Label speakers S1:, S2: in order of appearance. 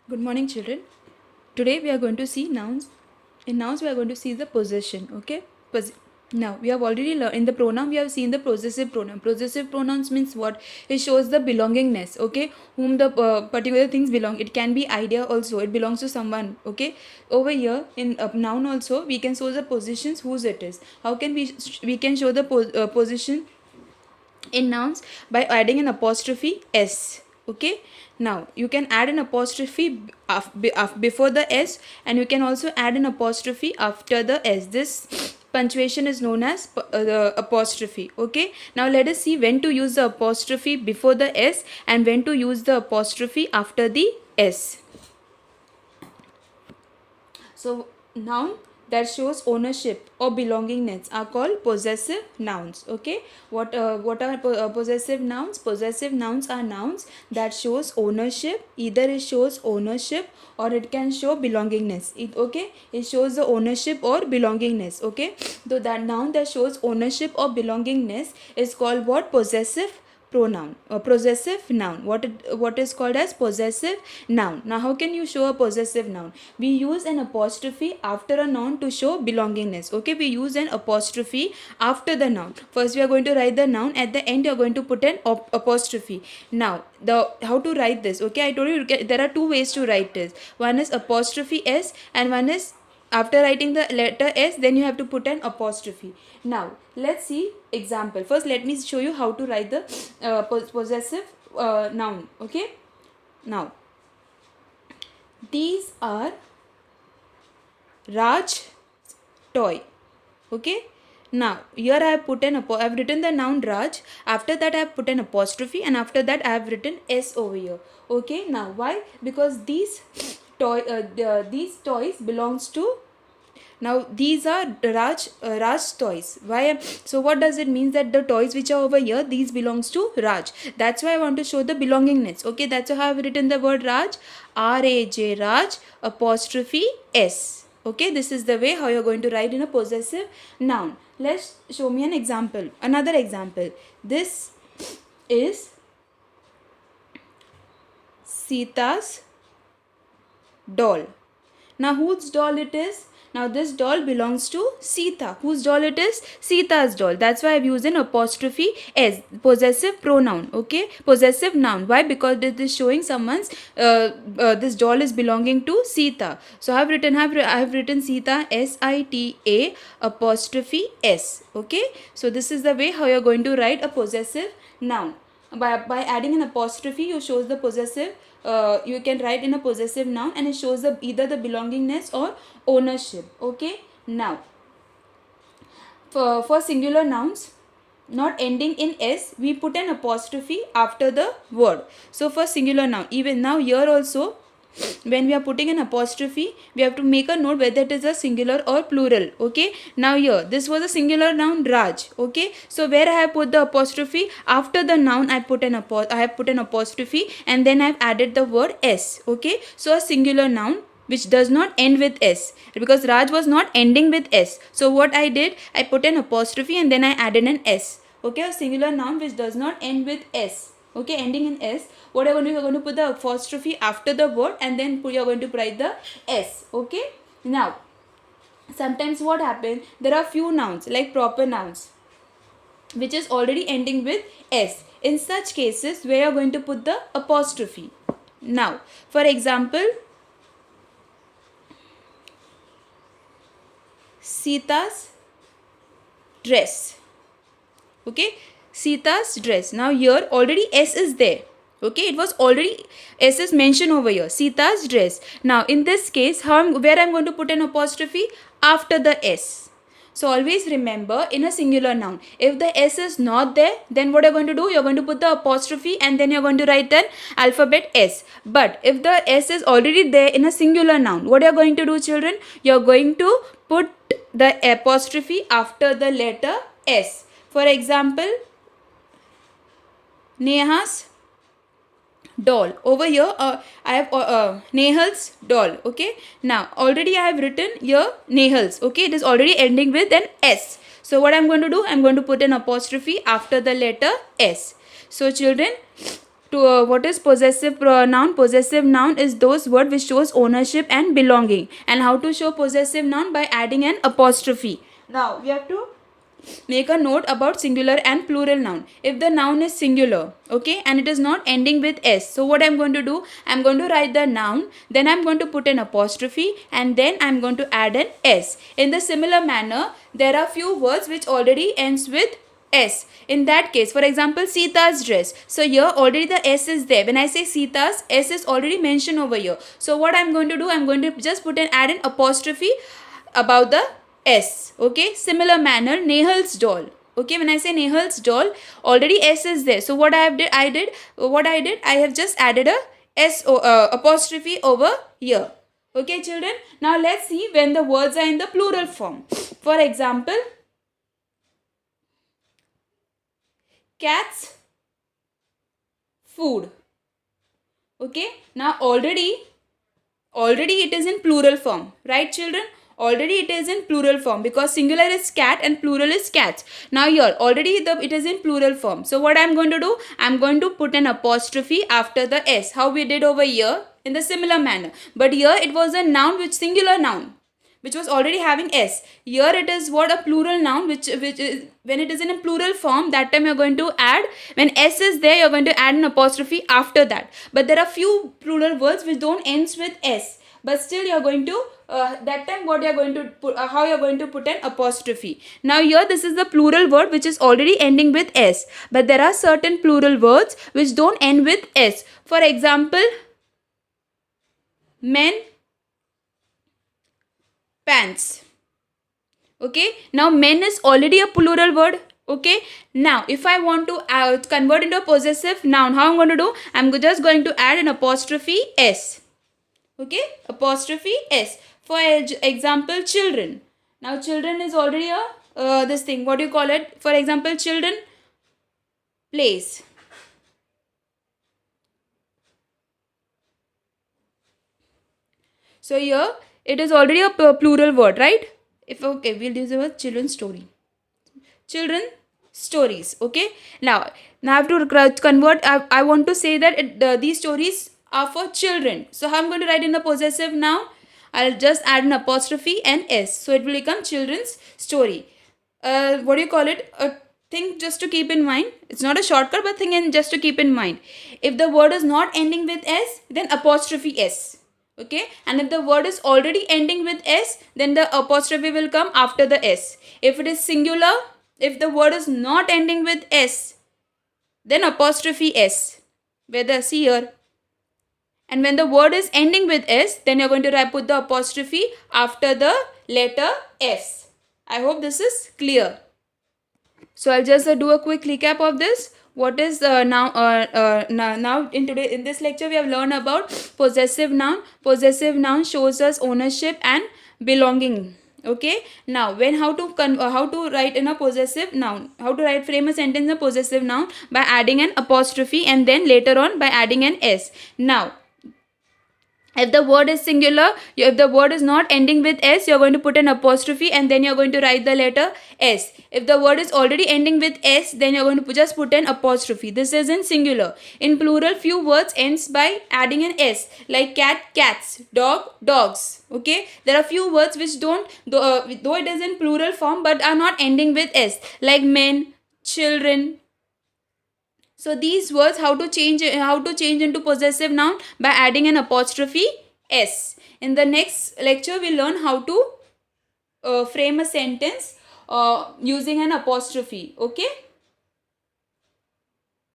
S1: Good morning, children. Today we are going to see nouns. In nouns, we are going to see the possession. Okay. Now we have already learned in the pronoun. We have seen the possessive pronoun. Possessive pronouns means what? It shows the belongingness. Okay, whom the particular things belong. It can be idea also. It belongs to someone. Okay. Over here in a noun also we can show the positions whose it is. How can we can show the position in nouns by adding an apostrophe s. Okay, now you can add an apostrophe before the s, and you can also add an apostrophe after the s. This punctuation is known as the apostrophe. Okay, now let us see when to use the apostrophe before the s and when to use the apostrophe after the s. So noun that shows ownership or belongingness are called possessive nouns. Okay, what are possessive nouns? Possessive nouns are nouns that shows ownership. Either it shows ownership or it can show belongingness. It shows the ownership or belongingness. Okay, so that noun that shows ownership or belongingness is called what? Possessive pronoun or possessive noun. What is called as possessive noun. Now how can you show a possessive noun? We use an apostrophe after a noun to show belongingness. Okay, we use an apostrophe after the noun. First we are going to write the noun, at the end you are going to put an apostrophe. Now the how to write this? Okay, I told you there are two ways to write this. One is apostrophe s and one is after writing the letter s, then you have to put an apostrophe. Now let's see example. First let me show you how to write the possessive noun. Okay, now these are Raj toy. Okay, now here I have written the noun Raj. After that I have put an apostrophe, and after that I have written s over here. Okay, now why? Because these toys belongs to. Now these are Raj toys. Why? So what does it mean? That the toys which are over here, these belongs to Raj. That's why I want to show the belongingness. Okay, that's why I have written the word Raj, R-A-J, Raj apostrophe s. Okay, this is the way how you're going to write in a possessive noun. Let's show me an example. Another example. This is Sita's doll. Now whose doll it is? Now this doll belongs to Sita. Whose doll it is? Sita's doll. That's why I've used an apostrophe s, possessive pronoun. Okay, possessive noun. Why? Because this is showing someone's this doll is belonging to Sita. So I have written Sita, Sita apostrophe s. Okay, so this is the way how you're going to write a possessive noun. By adding an apostrophe, you shows the possessive. You can write in a possessive noun, and it shows either the belongingness or ownership. Okay, now for singular nouns not ending in s, we put an apostrophe after the word. So for singular noun, even now here also, when we are putting an apostrophe, we have to make a note whether it is a singular or plural. Okay, now here this was a singular noun Raj. Okay, so where I have put the apostrophe after the noun, I have put an apostrophe, and then I have added the word s. Okay, so a singular noun which does not end with s, because Raj was not ending with s. So what I did, I put an apostrophe and then I added an s. Okay, a singular noun which does not end with s. Okay, ending in s. What you're going to put the apostrophe after the word, and then you're going to write the s. Okay, now sometimes what happens, there are few nouns like proper nouns which is already ending with s. In such cases where you're going to put the apostrophe. Now for example, Sita's dress. Okay, Sita's dress. Now here already s is there. Okay, it was already s is mentioned over here, Sita's dress. Now in this case, where I'm going to put an apostrophe after the s. So always remember, in a singular noun, if the s is not there, then what you're going to do, you're going to put the apostrophe and then you're going to write the alphabet s. But if the s is already there in a singular noun, what you're going to do, children, you're going to put the apostrophe after the letter s. For example, Neha's doll. Over here I have Nehal's doll. Okay, now already I have written here Nehal's. Okay, it is already ending with an s. So what I'm going to do, I'm going to put an apostrophe after the letter s. So children, To what is possessive noun? Possessive noun is those word which shows ownership and belonging. And how to show possessive noun? By adding an apostrophe. Now we have to make a note about singular and plural noun. If the noun is singular, okay, and it is not ending with s, so what I'm going to do, I'm going to write the noun, then I'm going to put an apostrophe, and then I'm going to add an s. In the similar manner, there are few words which already ends with s. In that case, for example, Sita's dress. So here already the s is there. When I say Sita's, s is already mentioned over here. So what I'm going to do, I'm going to just add an apostrophe about the s. Okay, similar manner, Nehal's doll. Okay, when I say Nehal's doll, already s is there. So what I have just added a s apostrophe over here. Okay, children. Now let's see when the words are in the plural form. For example, cat's food. Okay, now already it is in plural form, right, children? Already it is in plural form because singular is cat and plural is cats. Now here already it is in plural form. So what I'm going to do, I'm going to put an apostrophe after the s, how we did over here in the similar manner. But here it was a noun, which singular noun, which was already having s. Here it is what, a plural noun, which is, when it is in a plural form, that time you're going to add, when s is there, you're going to add an apostrophe after that. But there are few plural words which don't ends with s, but still you're going to that time what you're going to put, how you're going to put an apostrophe. Now here this is the plural word which is already ending with s, but there are certain plural words which don't end with s. For example, men pants. Okay, now men is already a plural word. Okay, now if I want to convert into a possessive noun, how I'm going to do, I'm just going to add an apostrophe s. Okay, apostrophe s. For example, children. Now children is already a this thing, what do you call it? For example, children plays. So here it is already a plural word, right? If okay, we'll use the word children's story. Children stories. Okay, now I have to convert. I want to say that these stories are for children. So how I'm going to write in the possessive noun? I'll just add an apostrophe and s. So it will become children's story. What do you call it? A thing just to keep in mind. It's not a shortcut, but thing just to keep in mind. If the word is not ending with s, then apostrophe s. Okay, and if the word is already ending with s, then the apostrophe will come after the s. If it is singular, if the word is not ending with s, then apostrophe s. Whether see here. And when the word is ending with s, then you're going to put the apostrophe after the letter s. I hope this is clear. So I'll just do a quick recap of this. What is now in this lecture we have learned about possessive noun. Possessive noun shows us ownership and belonging. Okay, now when how to write in a possessive noun, how to frame a sentence in a possessive noun? By adding an apostrophe and then later on by adding an s. Now if the word is singular, if the word is not ending with s, you're going to put an apostrophe and then you're going to write the letter s. If the word is already ending with s, then you're going to just put an apostrophe. This is in singular. In plural, few words ends by adding an s, like cat, cats, dog, dogs. Okay, there are few words which don't, though it is in plural form, but are not ending with s, like men, children. So these words, how to change into possessive noun? By adding an apostrophe s. In the next lecture, we'll learn how to frame a sentence using an apostrophe. Okay.